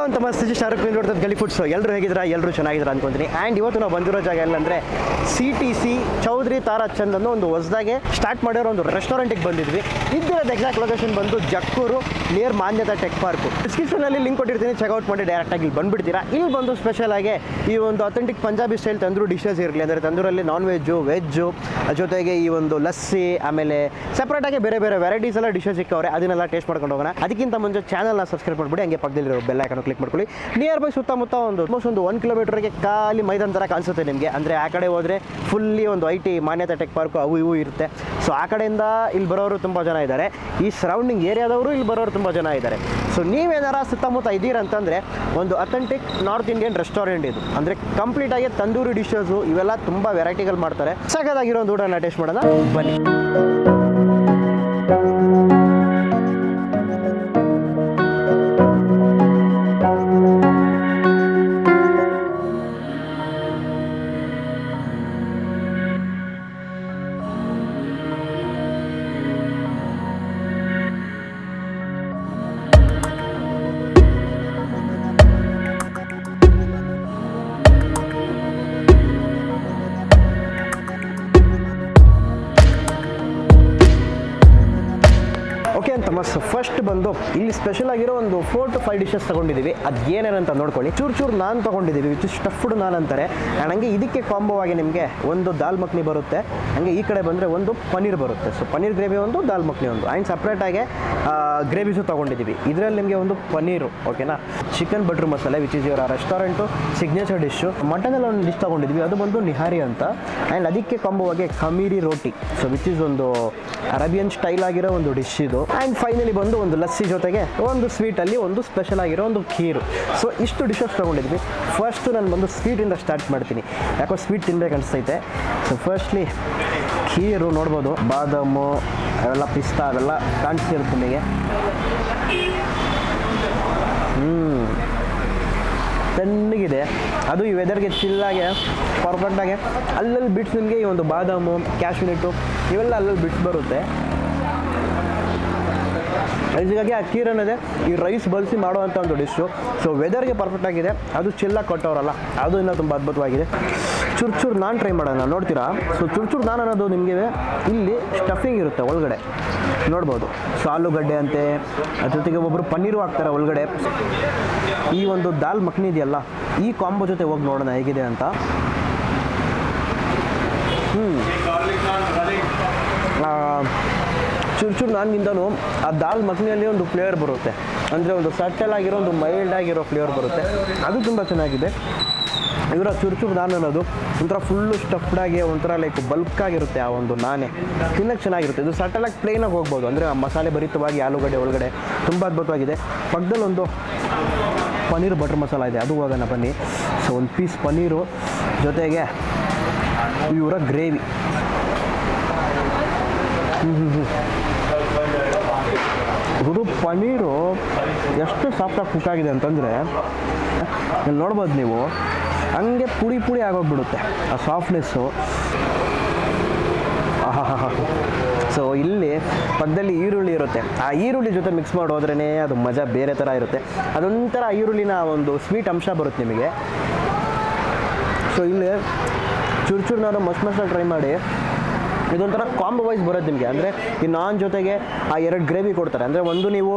Hello ಅಂತ ಮಸ್ತ್ ಶಾರುಖ್ ನೋಡ್ತದೆ ಗಲಿ foods. ಎಲ್ಲರೂ ಹೇಗಿದ್ದೀರಾ? ಎಲ್ಲರೂ ಚೆನ್ನಾಗಿದ್ದೀರಾ ಅನ್ಕೊಂತೀನಿ. ಆ್ಯಂಡ್ ಇವತ್ತು ನಾವು ಬಂದಿರೋ ಜಾಗ ಎಲ್ಲಂದರೆ CTC ಚೌಧರಿ ತಾರಾಚಂದ್ ಅನ್ನೋ ಒಂದು ಹೊಸದಾಗೆ ಸ್ಟಾರ್ಟ್ ಮಾಡಿರೋ ಒಂದು ರೆಸ್ಟೋರೆಂಟಿಗೆ ಬಂದಿದ್ವಿ. ಇದ್ದಿರೋದು ಎಕ್ಸಾಕ್ಟ್ ಲೊಕೇಶನ್ ಬಂದು ಜಕ್ಕೂರು ನಿಯರ್ ಮಾನ್ಯತಾ ಟೆಕ್ ಪಾರ್ಕು. ಡಿಸ್ಕ್ರಿಪ್ಷನಲ್ಲಿ ಲಿಂಕ್ ಕೊಟ್ಟಿರ್ತೀನಿ, ಚೆಕ್ಔಟ್ ಮಾಡಿ ಡೈರೆಕ್ಟಾಗಿ ಇಲ್ಲಿ ಬಂದುಬಿಡ್ತೀರಾ. ಇಲ್ಲಿ ಬಂದು ಸ್ಪೆಷಲ್ ಆಗಿ ಈ ಒಂದು authentic Punjabi style tandoor dishes ಇರಲಿ, ಅಂದರೆ ತಂದೂರಲ್ಲಿ ನಾನ್ ವೆಜ್ಜು, ವೆಜ್ಜು, ಜೊತೆಗೆ ಈ ಒಂದು ಲಸ್ಸಿ, ಆಮೇಲೆ ಸಪ್ರೇಟಾಗಿ ಬೇರೆ ಬೇರೆ ವೆರೈಟೀಸ್ ಎಲ್ಲ ಡಿಶಸ್ ಸಿಕ್ಕವ್ರೆ. ಅದನ್ನೆಲ್ಲ ಟೇಸ್ಟ್ ಮಾಡ್ಕೊಂಡು ಹೋಗೋಣ. ಅದಕ್ಕಿಂತ ಮುಂಚೆ ಚಾನಲ್ನ ಸಬ್ಸ್ಕ್ರೈಬ್ ಮಾಡಿಬಿಡಿ, ಹಂಗೆ ಪಕ್ಕದಲ್ಲಿರೋ ಬೆಲ್ ಐಕಾನ್ ಕ್ಲಿಕ್ ಮಾಡ್ಕೊಳ್ಳಿ. ನಿಯರ್ ಬೈ ಸುತ್ತಮುತ್ತ ಒಂದು ಆಲ್ಮೋಸ್ಟ್ ಒಂದು 1 ಕಿಲೋಮೀಟರ್ಗೆ ಖಾಲಿ ಮೈದಾನ ಥರ ಕಾಣಿಸುತ್ತೆ ನಿಮಗೆ. ಅಂದರೆ ಆ ಕಡೆ ಹೋದರೆ ಫುಲ್ಲಿ ಒಂದು IT ಮಾನ್ಯತಾ ಟೆಕ್ ಪಾರ್ಕು ಅವು ಇವು ಇರುತ್ತೆ. ಸೊ ಆ ಕಡೆಯಿಂದ ಇಲ್ಲಿ ಬರೋರು ತುಂಬ ಜನ ಇದ್ದಾರೆ. ಈ ಸರೌಂಡಿಂಗ್ ಏರಿಯಾದವರು ಇಲ್ಲಿ ಬರೋರು ತುಂಬ ಜನ ಇದ್ದಾರೆ. ಸೊ ನೀವೇನಾರ ಸುತ್ತಮುತ್ತ ಇದ್ದೀರಂತಂದರೆ ಒಂದು ಅಥೆಂಟಿಕ್ ನಾರ್ತ್ ಇಂಡಿಯನ್ ರೆಸ್ಟೋರೆಂಟ್ ಇದು. ಅಂದರೆ ಕಂಪ್ಲೀಟಾಗಿ ತಂದೂರಿ ಡಿಶಸ್ಸು ಇವೆಲ್ಲ ತುಂಬ ವೆರೈಟಿಗಳು ಮಾಡ್ತಾರೆ. ಸಖತ್ತಾಗಿರೋ ಒಂದು ಊಟನ ಟೇಸ್ಟ್ ಮಾಡೋಣ ಬನ್ನಿ. ಓಕೆ ಅಂತ ಮಸ್ತ್ ಫಸ್ಟ್ ಬಂದು ಇಲ್ಲಿ ಸ್ಪೆಷಲ್ ಆಗಿರೋ ಒಂದು 4 to 5 ಡಿಶಸ್ ತೊಗೊಂಡಿದ್ದೀವಿ. ಅದು ಏನೇನಂತ ನೋಡ್ಕೊಳ್ಳಿ. ಚೂರು ನಾನ್ ತೊಗೊಂಡಿದ್ದೀವಿ, ವಿಚ್ ಸ್ಟಫ್ಡ್ ನಾನ್ ಅಂತಾರೆ. ಆ್ಯಂಡ್ ಹಂಗೆ ಇದಕ್ಕೆ ಕಾಂಬೋ ಆಗಿ ನಿಮಗೆ ಒಂದು ದಾಲ್ ಮಖನಿ ಬರುತ್ತೆ. ಹಂಗೆ ಈ ಕಡೆ ಬಂದರೆ ಒಂದು ಪನ್ನೀರ್ ಬರುತ್ತೆ. ಸೊ ಪನ್ನೀರ್ ಗ್ರೇವಿ ಒಂದು, ದಾಲ್ ಮಖನಿ ಒಂದು. ಆ್ಯಂಡ್ ಸಪ್ರೇಟಾಗಿ ಗ್ರೇವೀಸು ತೊಗೊಂಡಿದ್ದೀವಿ. ಇದರಲ್ಲಿ ನಿಮಗೆ ಒಂದು ಪನ್ನೀರು, ಓಕೆನಾ, ಚಿಕನ್ ಬಟರ್ ಮಸಾಲೆ ವಿಚ್ ಇಸ್ ಇವರ ರೆಸ್ಟೋರೆಂಟು ಸಿಗ್ನೇಚರ್ ಡಿಶ್ಶು. ಮಟನಲ್ಲಿ ಒಂದು ಡಿಶ್ ತೊಗೊಂಡಿದ್ವಿ, ಅದು ಬಂದು ನಿಹಾರಿ ಅಂತ. ಆ್ಯಂಡ್ ಅದಕ್ಕೆ ಕಾಂಬೋ ಆಗಿ ಖಮೀರಿ ರೋಟಿ, ಸೊ ವಿಚ್ ಇಸ್ ಒಂದು ಅರೇಬಿಯನ್ ಸ್ಟೈಲ್ ಆಗಿರೋ ಒಂದು ಡಿಶ್ ಇದು. ಆ್ಯಂಡ್ ಫೈನಲಿ ಬಂದು ಒಂದು ಲಸ್ಸಿ ಜೊತೆಗೆ ಒಂದು ಸ್ವೀಟಲ್ಲಿ ಒಂದು ಸ್ಪೆಷಲ್ ಆಗಿರೋ ಒಂದು ಖೀರು. ಸೊ ಇಷ್ಟು ಡಿಶಸ್ ತೊಗೊಂಡಿದ್ವಿ. ಫಸ್ಟು ನಾನು ಬಂದು ಸ್ವೀಟಿಂದ ಸ್ಟಾರ್ಟ್ ಮಾಡ್ತೀನಿ, ಯಾಕೋ ಸ್ವೀಟ್ ತಿನ್ಬೇಕು ಅನಿಸ್ತೈತೆ. ಸೊ ಫಸ್ಟ್ಲಿ ಖೀರು ನೋಡ್ಬೋದು, ಬಾದಾಮು ಅವೆಲ್ಲ, ಪಿಸ್ತಾ ಅವೆಲ್ಲ ಕಾಣಿಸ್ತಿರುತ್ತೆ ನಿಮಗೆ. ತಣ್ಣಗಿದೆ, ಅದು ಈ ವೆದರ್ಗೆ ಚಿಲ್ಲಾಗೆ ಪರ್ಫೆಕ್ಟಾಗಿ ಅಲ್ಲಲ್ಲಿ ಬಿಟ್ಸ್ ನಿಮಗೆ ಈ ಒಂದು ಬಾದಾಮು, ಕ್ಯಾಶ್ಯೂನಟ್ಟು ಇವೆಲ್ಲ ಅಲ್ಲಲ್ಲಿ ಬಿಟ್ಸ್ ಬರುತ್ತೆ. ಹೀಗಾಗಿ ಆ ಖೀರ್ ಅನ್ನೋದೇ ಈ ರೈಸ್ ಬಳಸಿ ಮಾಡುವಂಥ ಒಂದು ಡಿಶ್ಶು. ಸೊ ವೆದರ್ಗೆ ಪರ್ಫೆಕ್ಟ್ ಆಗಿದೆ, ಅದು ಚಿಲ್ಲಾಗಿ ಕೊಟ್ಟವರಲ್ಲ, ಅದು ಇನ್ನೂ ತುಂಬ ಅದ್ಭುತವಾಗಿದೆ. ಚೂರು ನಾನ್ ಟ್ರೈ ಮಾಡೋಣ, ನೋಡ್ತೀರಾ. ಸೊ ಚೂರು ನಾನ್ ಅನ್ನೋದು ನಿಮಗೆ ಇಲ್ಲಿ ಸ್ಟಫಿಂಗ್ ಇರುತ್ತೆ ಒಳಗಡೆ, ನೋಡ್ಬೋದು. ಸೊ ಆಲೂಗಡ್ಡೆ ಅಂತೆ, ಅದ್ರ ಜೊತೆಗೆ ಒಬ್ಬರು ಪನ್ನೀರು ಹಾಕ್ತಾರೆ ಒಳಗಡೆ. ಈ ಒಂದು ದಾಲ್ ಮಖನಿ ಇದೆಯಲ್ಲ, ಈ ಕಾಂಬೋ ಜೊತೆ ಹೋಗಿ ನೋಡೋಣ ಹೇಗಿದೆ ಅಂತ. ಚೂರು ನಾನ್ಗಿಂತನೂ ಆ ದಾಲ್ ಮಖನಿಯಲ್ಲಿ ಒಂದು ಫ್ಲೇವರ್ ಬರುತ್ತೆ, ಅಂದರೆ ಒಂದು ಸಟಲ್ ಆಗಿರೋ ಒಂದು ಮೈಲ್ಡ್ ಆಗಿರೋ ಫ್ಲೇವರ್ ಬರುತ್ತೆ, ಅದು ತುಂಬ ಚೆನ್ನಾಗಿದೆ. ಇವರ ಚೂರು ನಾನ್ ಅನ್ನೋದು ಒಂಥರ ಫುಲ್ಲು ಸ್ಟಫ್ಡಾಗಿ ಒಂಥರ ಲೈಕ್ ಬಲ್ಕಾಗಿರುತ್ತೆ. ಆ ಒಂದು ನಾನೇ ತಿನ್ನಕ್ಕೆ ಚೆನ್ನಾಗಿರುತ್ತೆ. ಇದು ಸಟಲಾಗಿ ಪ್ಲೇನಾಗಿ ಹೋಗ್ಬೋದು, ಅಂದರೆ ಆ ಮಸಾಲೆ ಭರಿತವಾಗಿ ಆಲೂಗಡ್ಡೆ ಒಳಗಡೆ ತುಂಬ ಅದ್ಭುತವಾಗಿದೆ. ಪಕ್ಕದಲ್ಲಿ ಒಂದು ಪನ್ನೀರ್ ಬಟರ್ ಮಸಾಲ ಇದೆ, ಅದು ಹೋಗೋಣ ಬನ್ನಿ. ಸೊ ಒಂದು ಪೀಸ್ ಪನ್ನೀರು ಜೊತೆಗೆ ಇವರ ಗ್ರೇವಿ. ಇದು ಪನ್ನೀರು ಎಷ್ಟು ಸಾಫ್ಟಾಗಿ ಕುಕ್ ಆಗಿದೆ ಅಂತಂದರೆ ಇಲ್ಲಿ ನೋಡ್ಬೋದು ನೀವು, ಹಂಗೆ ಪುಡಿ ಆಗೋಗ್ಬಿಡುತ್ತೆ ಆ ಸಾಫ್ಟ್ನೆಸ್ಸು. ಸೊ ಇಲ್ಲಿ ಪಕ್ಕದಲ್ಲಿ ಈರುಳ್ಳಿ ಇರುತ್ತೆ, ಆ ಈರುಳ್ಳಿ ಜೊತೆ ಮಿಕ್ಸ್ ಮಾಡಿ ಹೋದ್ರೇ ಅದು ಮಜಾ ಬೇರೆ ಥರ ಇರುತ್ತೆ. ಅದೊಂಥರ ಈರುಳ್ಳಿನ ಒಂದು ಸ್ವೀಟ್ ಅಂಶ ಬರುತ್ತೆ ನಿಮಗೆ. ಸೊ ಇಲ್ಲಿ ಚೂರು ನಾನು ಮಸ್ತಾಗಿ ಟ್ರೈ ಮಾಡಿ, ಇದೊಂಥರ ಕಾಂಬೋ ವೈಸ್ ಬರುತ್ತೆ ನಿಮಗೆ. ಅಂದರೆ ಈ ನಾನ್ ಜೊತೆಗೆ ಆ 2 ಗ್ರೇವಿ ಕೊಡ್ತಾರೆ. ಅಂದರೆ ಒಂದು ನೀವು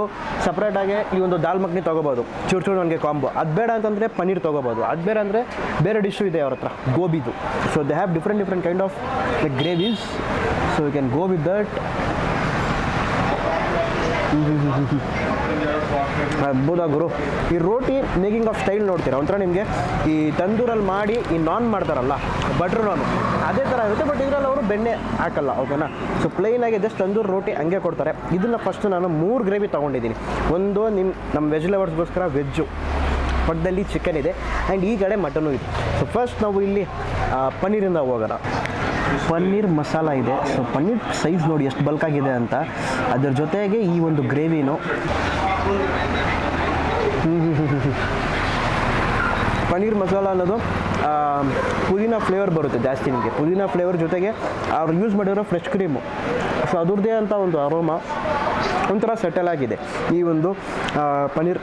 ಸಪ್ರೇಟಾಗಿ ಈ ಒಂದು ದಾಲ್ ಮಖನಿ ತೊಗೋಬೋದು, ಚೂರು ನನಗೆ ಕಾಂಬೋ. ಅದು ಬೇಡ ಅಂತಂದರೆ ಪನ್ನೀರ್ ತೊಗೋಬೋದು. ಅದು ಬೇರೆ ಅಂದರೆ ಬೇರೆ ಡಿಶ್ಶು ಇದೆ ಅವ್ರ ಹತ್ರ, ಗೋಬಿದು. So they have different kind of like gravies. So you can go with that. ಅದ್ಭುತ ಗುರು. ಈ ರೋಟಿ ಮೇಕಿಂಗ್ ಆಫ್ ಸ್ಟೈಲ್ ನೋಡ್ತೀರಾ, ಒಂಥರ ನಿಮಗೆ ಈ ತಂದೂರಲ್ಲಿ ಮಾಡಿ ಈ ನಾನ್ ಮಾಡ್ತಾರಲ್ಲ, ಬಟ್ರ್ ನಾನು, ಅದೇ ಥರ ಇರುತ್ತೆ. ಬಟ್ ಇದರಲ್ಲಿ ಅವರು ಬೆಣ್ಣೆ ಹಾಕಲ್ಲ, ಓಕೆನಾ. ಸೊ ಪ್ಲೈನಾಗಿ ಜಸ್ಟ್ ತಂದೂರು ರೋಟಿ ಹಂಗೆ ಕೊಡ್ತಾರೆ. ಇದನ್ನು ಫಸ್ಟ್ ನಾನು 3 ಗ್ರೇವಿ ತೊಗೊಂಡಿದ್ದೀನಿ. ಒಂದು ನಮ್ಮ ವೆಜ್ ಲವರ್ಸ್ಗೋಸ್ಕರ ವೆಜ್ಜು, ಪಕ್ಕದಲ್ಲಿ ಚಿಕನ್ ಇದೆ, ಆ್ಯಂಡ್ ಈ ಕಡೆ ಮಟನು ಇದೆ. ಸೊ ಫಸ್ಟ್ ನಾವು ಇಲ್ಲಿ ಪನ್ನೀರಿಂದ ಹೋಗೋಣ. ಪನ್ನೀರ್ ಮಸಾಲ ಇದೆ. ಸೊ ಪನ್ನೀರ್ ಸೈಜ್ ನೋಡಿ ಎಷ್ಟು ಬಲ್ಕಾಗಿದೆ ಅಂತ. ಅದರ ಜೊತೆಗೆ ಈ ಒಂದು ಗ್ರೇವಿನೂ ಪನ್ನೀರ್ ಮಸಾಲ ಅನ್ನೋದು ಪುದೀನ ಫ್ಲೇವರ್ ಬರುತ್ತೆ ಜಾಸ್ತಿ ನಿಮಗೆ. ಪುದೀನ ಫ್ಲೇವರ್ ಜೊತೆಗೆ ಅವ್ರು ಯೂಸ್ ಮಾಡಿರೋ ಫ್ರೆಶ್ ಕ್ರೀಮು, ಸೊ ಅದ್ರದ್ದೇ ಅಂತ ಒಂದು ಅರೋಮಾ ಒಂಥರ ಸೆಟಲ್ ಆಗಿದೆ ಈ ಒಂದು ಪನ್ನೀರ್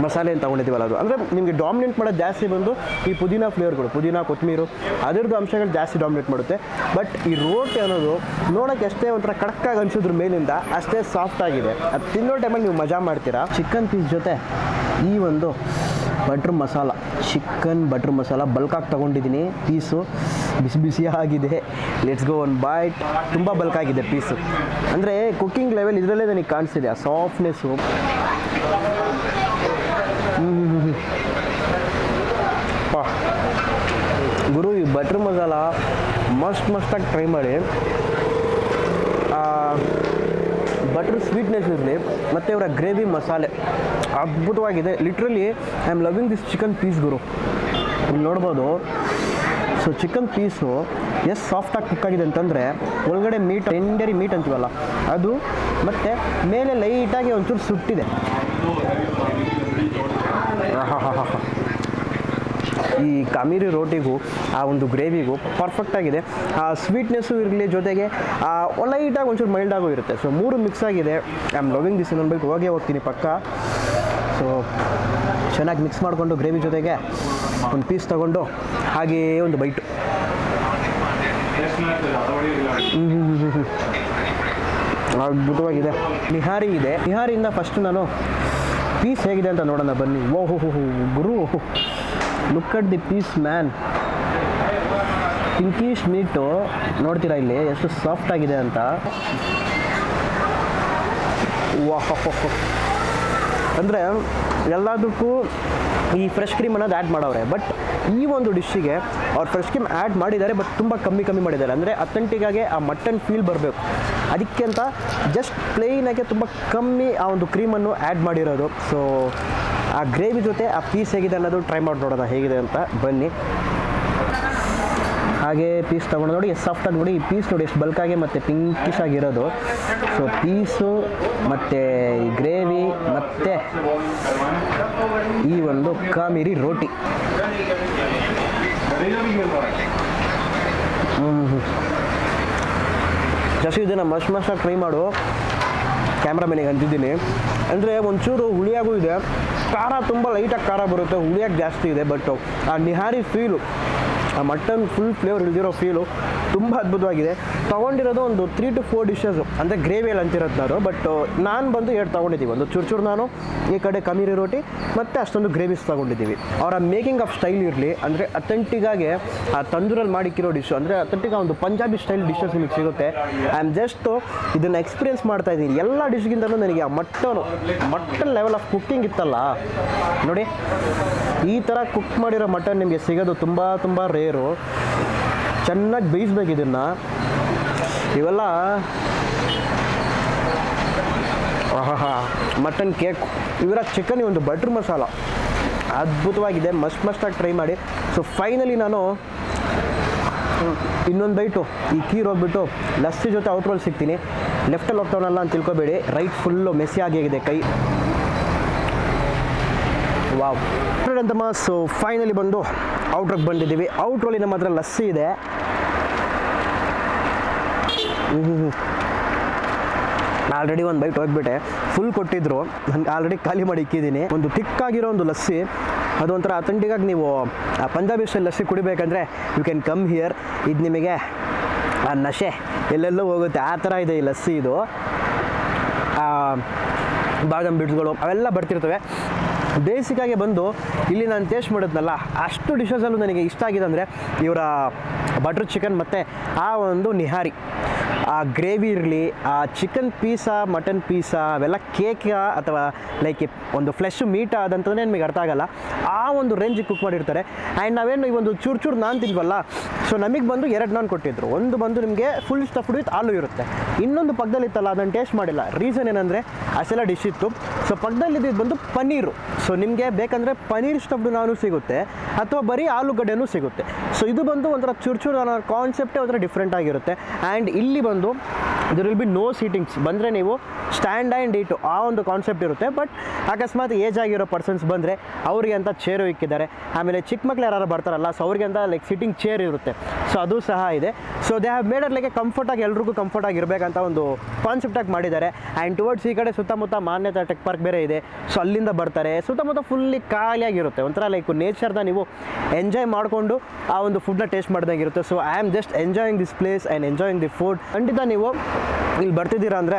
ಮಸಾಲೆ ಅಂತ ತೊಗೊಂಡಿದ್ದೀವಲ್ಲ ಅದು ಅಂದರೆ ನಿಮಗೆ ಡಾಮಿನೇಟ್ ಮಾಡೋದು ಜಾಸ್ತಿ ಬಂದು ಈ ಪುದೀನ ಫ್ಲೇವರ್ಗಳು, ಪುದೀನ ಕೊತ್ತಂಬರಿ ಅದರದ್ದು ಅಂಶಗಳು ಜಾಸ್ತಿ ಡಾಮಿನೇಟ್ ಮಾಡುತ್ತೆ. ಬಟ್ ಈ ರೋಟಿ ಅನ್ನೋದು ನೋಡೋಕ್ಕೆ ಎಷ್ಟೇ ಒಂಥರ ಕಡಕ್ಕಾಗಿ ಅನಿಸೋದ್ರ ಮೇಲಿಂದ ಅಷ್ಟೇ ಸಾಫ್ಟ್ ಆಗಿದೆ. ಅದು ತಿನ್ನೋ ಟೈಮಲ್ಲಿ ನೀವು ಮಜಾ ಮಾಡ್ತೀರಾ. ಚಿಕನ್ ಪೀಸ್ ಜೊತೆ ಈ ಒಂದು butter masala, chicken butter masala ಬಲ್ಕಾಗಿ ತೊಗೊಂಡಿದ್ದೀನಿ. ಪೀಸು ಬಿಸಿ ಬಿಸಿ ಆಗಿದೆ. Let's go one bite. ತುಂಬ ಬಲ್ಕಾಗಿದೆ ಪೀಸು, ಅಂದರೆ ಕುಕ್ಕಿಂಗ್ ಲೆವೆಲ್ ಇದರಲ್ಲೇ ನನಗೆ ಕಾಣಿಸ್ತಿದೆ ಆ ಸಾಫ್ಟ್ನೆಸ್ಸು. ಗುರು ಈ ಬಟ್ರ್ ಮಸಾಲ ಮಸ್ತಾಗಿ ಟ್ರೈ ಮಾಡಿ. ಬಟ್ರ್ ಸ್ವೀಟ್ನೆಸ್ ಇರಲಿ ಮತ್ತು ಇವರ ಗ್ರೇವಿ ಮಸಾಲೆ ಅದ್ಭುತವಾಗಿದೆ. Literally I am loving this chicken piece ಗುರು. ಇಲ್ಲಿ ನೋಡ್ಬೋದು. ಸೊ ಚಿಕನ್ ಪೀಸು ಎಷ್ಟು ಸಾಫ್ಟಾಗಿ ಕುಕ್ ಆಗಿದೆ ಅಂತಂದರೆ ಒಳಗಡೆ ಮೀಟ್, ಟೆಂಡರಿ ಮೀಟ್ ಅಂತೀವಲ್ಲ ಅದು, ಮತ್ತು ಮೇಲೆ ಲೈಟಾಗಿ ಒಂಚೂರು ಸುಟ್ಟಿದೆ. ಈ ಕಾಮಿರಿ ರೋಟಿಗೂ ಆ ಒಂದು ಗ್ರೇವಿಗೂ ಪರ್ಫೆಕ್ಟಾಗಿದೆ. ಆ ಸ್ವೀಟ್ನೆಸ್ಸು ಇರಲಿ, ಜೊತೆಗೆ ಲೈಟಾಗಿ ಒಂಚೂರು ಮೈಲ್ಡಾಗೂ ಇರುತ್ತೆ. ಸೊ ಮೂರು ಮಿಕ್ಸ್ ಆಗಿದೆ. I am loving this. ಇನ್ನೊಂದು ಹೋಗ್ತೀನಿ ಪಕ್ಕ. ಸೊ ಚೆನ್ನಾಗಿ ಮಿಕ್ಸ್ ಮಾಡಿಕೊಂಡು ಗ್ರೇವಿ ಜೊತೆಗೆ ಒಂದು ಪೀಸ್ ತೊಗೊಂಡು ಹಾಗೇ ಒಂದು ಬೈಟು. ಅದ್ಭುತವಾಗಿದೆ. ನಿಹಾರಿ ಇದೆ. ನಿಹಾರಿಯಿಂದ ಫಸ್ಟ್ ನಾನು ಪೀಸ್ ಹೇಗಿದೆ ಅಂತ ನೋಡೋಣ ಬನ್ನಿ. ಓಹೋ ಗುರು, look at the piece man. Pinkish meat ನೋಡ್ತೀರಾ ಇಲ್ಲಿ ಎಷ್ಟು ಸಾಫ್ಟ್ ಆಗಿದೆ ಅಂತ. ವಾಹ್, ಅಂದರೆ ಎಲ್ಲದಕ್ಕೂ ಈ ಫ್ರೆಶ್ ಕ್ರೀಮ್ ಅನ್ನೋದು ಆ್ಯಡ್ ಮಾಡವ್ರೆ. ಬಟ್ ಈ ಒಂದು ಡಿಶ್ಶಿಗೆ ಅವ್ರು ಫ್ರೆಶ್ ಕ್ರೀಮ್ ಆ್ಯಡ್ ಮಾಡಿದ್ದಾರೆ, ಬಟ್ ತುಂಬ ಕಮ್ಮಿ ಮಾಡಿದ್ದಾರೆ. ಅಂದರೆ ಅಥೆಂಟಿಕ್ಕಾಗಿ ಆ ಮಟನ್ ಫೀಲ್ ಬರಬೇಕು ಅದಕ್ಕೆ ಅಂತ ಜಸ್ಟ್ ಪ್ಲೇನಾಗೆ ತುಂಬ ಕಮ್ಮಿ ಆ ಒಂದು ಕ್ರೀಮನ್ನು ಆ್ಯಡ್ ಮಾಡಿರೋದು. ಸೊ ಆ ಗ್ರೇವಿ ಜೊತೆ ಆ ಪೀಸ್ ಹೇಗಿದೆ ಅನ್ನೋದು ಟ್ರೈ ಮಾಡಿ ನೋಡೋಣ ಹೇಗಿದೆ ಅಂತ ಬನ್ನಿ. ಹಾಗೆ ಪೀಸ್ ತೊಗೊಂಡು ನೋಡಿ ಎಷ್ಟು ಸಾಫ್ಟಾಗಿ ನೋಡಿ. ಈ ಪೀಸ್ ನೋಡಿ ಎಷ್ಟು ಬಲ್ಕಾಗಿ ಮತ್ತು ಪಿಂಕಿಶ್ ಆಗಿರೋದು. ಸೊ ಪೀಸು ಮತ್ತು ಈ ಗ್ರೇವಿ ಮತ್ತು ಈ ಒಂದು ಕಾಮಿರಿ ರೋಟಿ. ಜಸ್ಟ್ ಇದನ್ನು ಮಸ್ತಾಗಿ ಟ್ರೈ ಮಾಡು. ಕ್ಯಾಮ್ರಾಮನಿಗೆ ಅಂತಿದ್ದೀನಿ. ಅಂದರೆ ಒಂಚೂರು ಹುಳಿಯಾಗೂ ಇದೆ, ಖಾರ ತುಂಬ ಲೈಟಾಗಿ ಖಾರ ಬರುತ್ತೆ, ಹುಳಿಯಾಗಿ ಜಾಸ್ತಿ ಇದೆ. ಬಟ್ ಆ ನಿಹಾರಿ ಫೀಲು, ಆ ಮಟನ್ ಫುಲ್ ಫ್ಲೇವರ್ ಇಳಿದಿರೋ ಫೀಲು ತುಂಬ ಅದ್ಭುತವಾಗಿದೆ. ತೊಗೊಂಡಿರೋದು ಒಂದು 3 to 4 ಡಿಶಸ್ಸು, ಅಂದರೆ ಗ್ರೇವಿಯಲ್ಲಿ ಅಂತಿರೋದು ನಾನು. ಬಟ್ ನಾನು ಬಂದು 2 ತೊಗೊಂಡಿದ್ದೀವಿ. ಒಂದು ಚೂರು ನಾನು, ಈ ಕಡೆ ಕಾಮಿರಿ ರೋಟಿ, ಮತ್ತು ಅಷ್ಟೊಂದು ಗ್ರೇವಿಸ್ ತೊಗೊಂಡಿದ್ದೀವಿ. ಅವರ ಮೇಕಿಂಗ್ ಆಫ್ ಸ್ಟೈಲ್ ಇರಲಿ, ಅಂದರೆ ಅಥೆಂಟಿಕ್ಕಾಗಿ ಆ ತಂದೂರಲ್ಲಿ ಮಾಡಿಕ್ಕಿರೋ ಡಿಶ್ಶು, ಅಂದರೆ ಅಥೆಂಟಿಕ್ ಒಂದು ಪಂಜಾಬಿ ಸ್ಟೈಲ್ ಡಿಶಸ್ ನಿಮಗೆ ಸಿಗುತ್ತೆ. ಐ ಆಮ್ ಜಸ್ಟ್ ಇದನ್ನು ಎಕ್ಸ್ಪೀರಿಯನ್ಸ್ ಮಾಡ್ತಾ ಇದ್ದೀನಿ. ಎಲ್ಲ ಡಿಶ್ಗಿಂತಲೂ ನನಗೆ ಆ ಮಟನ್ ಲೆವೆಲ್ ಆಫ್ ಕುಕ್ಕಿಂಗ್ ಇತ್ತಲ್ಲ ನೋಡಿ, ಈ ಥರ ಕುಕ್ ಮಾಡಿರೋ ಮಟನ್ ನಿಮಗೆ ಸಿಗೋದು ತುಂಬ ರೇರು. ಚೆನ್ನಾಗಿ ಬೇಯಿಸ್ಬೇಕು ಇದನ್ನು. ಇವೆಲ್ಲ ಮಟನ್ ಕೇಕ್, ಇವರ ಚಿಕನ್ ಒಂದು ಬಟ್ರ್ ಮಸಾಲ ಅದ್ಭುತವಾಗಿದೆ. ಮಸ್ತಾಗಿ ಟ್ರೈ ಮಾಡಿ. ಸೊ ಫೈನಲಿ ನಾನು ಇನ್ನೊಂದು ಬೈಟು ಈ ಕೀರ್ ಹೋಗ್ಬಿಟ್ಟು ಲಸ್ಸಿ ಜೊತೆ ಔಟ್ರೋಲ್ ಸಿಗ್ತೀನಿ. ಲೆಫ್ಟಲ್ಲಿ ಹೋಗ್ತಾವನಲ್ಲ ಅಂತ ತಿಳ್ಕೊಬೇಡಿ, ರೈಟ್ ಫುಲ್ಲು ಮೆಸ್ಸಿ ಆಗಿದೆ ಕೈ. ವಾವ್ ಅಂತಮ್ಮ. ಸೊ ಫೈನಲಿ ಬಂದು ಔಟ್ರೋಗೆ ಬಂದಿದ್ದೀವಿ. ಔಟ್ರೋಲಿ ನಮ್ಮ ಹತ್ರ ಲಸ್ಸಿ ಇದೆ. ಆಲ್ರೆಡಿ ಒಂದು ಬೈಟ್ ಹೋಗ್ಬಿಟ್ಟೆ, ಫುಲ್ ಕೊಟ್ಟಿದ್ರು, ನನಗೆ ಆಲ್ರೆಡಿ ಖಾಲಿ ಮಾಡಿ ಇಕ್ಕಿದ್ದೀನಿ. ಒಂದು ತಿಕ್ಕಾಗಿರೋ ಒಂದು ಲಸ್ಸಿ, ಅದು ಒಂಥರ ಅಥೆಂಟಿಕ್ಕಾಗಿ ನೀವು ಪಂಜಾಬಿ ಸ್ಟೈಲ್ ಲಸ್ಸಿ ಕುಡಿಬೇಕಂದ್ರೆ ಯು ಕ್ಯಾನ್ ಕಮ್ ಹಿಯರ್. ಇದು ನಿಮಗೆ ಆ ನಶೆ ಎಲ್ಲೆಲ್ಲೋ ಹೋಗುತ್ತೆ, ಆ ಥರ ಇದೆ ಈ ಲಸ್ಸಿ. ಇದು ಬಾದಾಮ್ ಬಿಡ್ಸ್ಗಳು ಅವೆಲ್ಲ ಬರ್ತಿರ್ತವೆ. ಬೇಸಿಕಾಗಿ ಬಂದು ಇಲ್ಲಿ ನಾನು ಟೇಸ್ಟ್ ಮಾಡಿದ್ನಲ್ಲ, ಅಷ್ಟು ಡಿಶಸಲ್ಲೂ ನನಗೆ ಇಷ್ಟ ಆಗಿದೆ ಅಂದರೆ ಇವರ ಬಟರ್ ಚಿಕನ್ ಮತ್ತು ಆ ಒಂದು ನಿಹಾರಿ, ಆ ಗ್ರೇವಿ ಇರಲಿ, ಆ ಚಿಕನ್ ಪೀಸಾ ಮಟನ್ ಪೀಸಾ ಅವೆಲ್ಲ ಕೇಕಾ ಅಥವಾ ಲೈಕ್ ಒಂದು ಫ್ಲೆಶ್ ಮೀಟ ಅದಂತಂದರೆ ನಿಮಗೆ ಅರ್ಥ ಆಗಲ್ಲ. ಆ ಒಂದು ರೇಂಜಿಗೆ ಕುಕ್ ಮಾಡಿರ್ತಾರೆ. ಆ್ಯಂಡ್ ನಾವೇನು ಈ ಒಂದು ಚೂರು ನಾನ್ ತಿನ್ವಲ್ಲ, ಸೊ ನಮಗೆ ಬಂದು 2 ನಾನ್ ಕೊಟ್ಟಿದ್ರು. ಒಂದು ಬಂದು ನಿಮಗೆ ಫುಲ್ ಸ್ಟಫ್ಡ್ ವಿತ್ ಆಲೂ ಇರುತ್ತೆ, ಇನ್ನೊಂದು ಪಕ್ಕದಲ್ಲಿತ್ತಲ್ಲ ಅದನ್ನು ಟೇಸ್ಟ್ ಮಾಡಿಲ್ಲ. ರೀಸನ್ ಏನಂದರೆ ಅಷ್ಟೆಲ್ಲ ಡಿಶ್ ಇತ್ತು. ಸೊ ಪಕ್ಕದಲ್ಲಿದ್ದು ಬಂದು ಪನ್ನೀರು. ಸೊ ನಿಮಗೆ ಬೇಕಂದರೆ ಪನ್ನೀರ್ ಸ್ಟಫ್ಡ್ ನಾನು ಸಿಗುತ್ತೆ ಅಥವಾ ಬರೀ ಆಲೂಗಡ್ಡೆನೂ ಸಿಗುತ್ತೆ. ಸೊ ಇದು ಬಂದು ಒಂಥರ ಚೂರು ಅನ್ನೋ ಕಾನ್ಸೆಪ್ಟೇ ಒಂಥರ ಡಿಫ್ರೆಂಟ್ ಆಗಿರುತ್ತೆ. ಆ್ಯಂಡ್ ಇಲ್ಲಿ ಬಂದು there will be no seatings. ಬಂದರೆ ನೀವು ಸ್ಟ್ಯಾಂಡ್ ಆ್ಯಂಡ್ ಈಟು ಆ ಒಂದು ಕಾನ್ಸೆಪ್ಟ್ ಇರುತ್ತೆ. ಬಟ್ ಅಕಸ್ಮಾತ್ ಏಜ್ ಆಗಿರೋ ಪರ್ಸನ್ಸ್ ಬಂದರೆ ಅವರಿಗೆ ಅಂತ ಚೇರು ಇಕ್ಕಿದ್ದಾರೆ. ಆಮೇಲೆ ಚಿಕ್ಕ ಮಕ್ಳು ಯಾರು ಬರ್ತಾರಲ್ಲ, ಸೊ ಅವ್ರಿಗೆ ಅಂತ ಲೈಕ್ ಸಿಟ್ಟಿಂಗ್ ಚೇರ್ ಇರುತ್ತೆ, ಸೊ ಅದು ಸಹ ಇದೆ. So they have made like ಕಂಫರ್ಟಾಗಿ ಎಲ್ರಿಗೂ ಕಂಫರ್ಟಾಗಿ ಇರಬೇಕಂತ ಒಂದು ಕಾನ್ಸೆಪ್ಟಾಗಿ ಮಾಡಿದ್ದಾರೆ. ಆ್ಯಂಡ್ ಟುವರ್ಡ್ಸ್ ಈ ಕಡೆ ಸುತ್ತಮುತ್ತ ಮಾನ್ಯತಾ ಟೆಕ್ ಪಾರ್ಕ್ ಬೇರೆ ಇದೆ, ಸೊ ಅಲ್ಲಿಂದ ಬರ್ತಾರೆ. ಸುತ್ತಮುತ್ತ ಫುಲ್ಲಿ ಖಾಲಿಯಾಗಿರುತ್ತೆ, ಒಂಥರ ಲೈಕ್ ನೇಚರ್ನ ನೀವು ಎಂಜಾಯ್ ಮಾಡಿಕೊಂಡು ಆ ಒಂದು ಫುಡ್ನ ಟೇಸ್ಟ್ ಮಾಡ್ದಂಗಿರುತ್ತೆ. So I am just enjoying this place and enjoying the food. ಖಂಡಿತ ನೀವು ಇಲ್ಲಿ ಬರ್ತಿದ್ದೀರಾ ಅಂದರೆ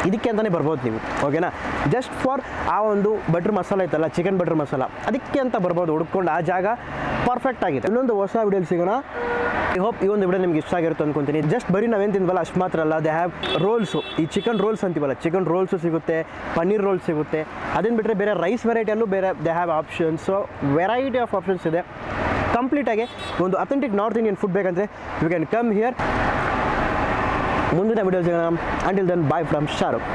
ಇದಕ್ಕೆ ಅಂತಲೇ ಬರ್ಬೋದು ನೀವು, ಓಕೆನಾ. ಜಸ್ಟ್ ಫಾರ್ ಆ ಒಂದು ಬಟ್ರ್ ಮಸಾಲ ಇತ್ತಲ್ಲ, ಚಿಕನ್ ಬಟ್ರ್ ಮಸಾಲ, ಅದಕ್ಕೆ ಅಂತ ಬರ್ಬೋದು ಹುಡ್ಕೊಂಡು. ಆ ಜಾಗ ಪರ್ಫೆಕ್ಟ್ ಆಗಿದೆ. ಇನ್ನೊಂದು ಹೊಸ ವಿಡಿಯೋಲಿ ಸಿಗೋಣ. ಐ ಹೋಪ್ ಈ ಒಂದು ವಿಡಿಯೋ ನಿಮ್ಗೆ ಇಷ್ಟ ಆಗಿರುತ್ತೆ ಅಂದ್ಕೊತೀನಿ. ಜಸ್ಟ್ ಬರೀ ನಾವೇನು ತಿನ್ವಲ್ಲ ಅಷ್ಟು ಮಾತ್ರ ಅಲ್ಲ, ದೇ ಹ್ಯಾವ್ ರೋಲ್ಸು, ಈ ಚಿಕನ್ ರೋಲ್ಸ್ ಅಂತೀವಲ್ಲ, ಚಿಕನ್ ರೋಲ್ಸು ಸಿಗುತ್ತೆ, ಪನ್ನೀರ್ ರೋಲ್ಸ್ ಸಿಗುತ್ತೆ. ಅದನ್ನು ಬಿಟ್ಟರೆ ಬೇರೆ ರೈಸ್ ವೆರೈಟಿಯಲ್ಲೂ ಬೇರೆ they have options. So variety of options ಇದೆ. ಕಂಪ್ಲೀಟಾಗಿ ಒಂದು ಅಥೆಂಟಿಕ್ ನಾರ್ತ್ ಇಂಡಿಯನ್ ಫುಡ್ ಬೇಕಂದರೆ ಯು ಕ್ಯಾನ್ ಕಮ್ ಹಿಯರ್. ಮುಂದಿನ ವಿಡಿಯೋ ಸಿಗೋಣ. Until then bye from Shahrukh.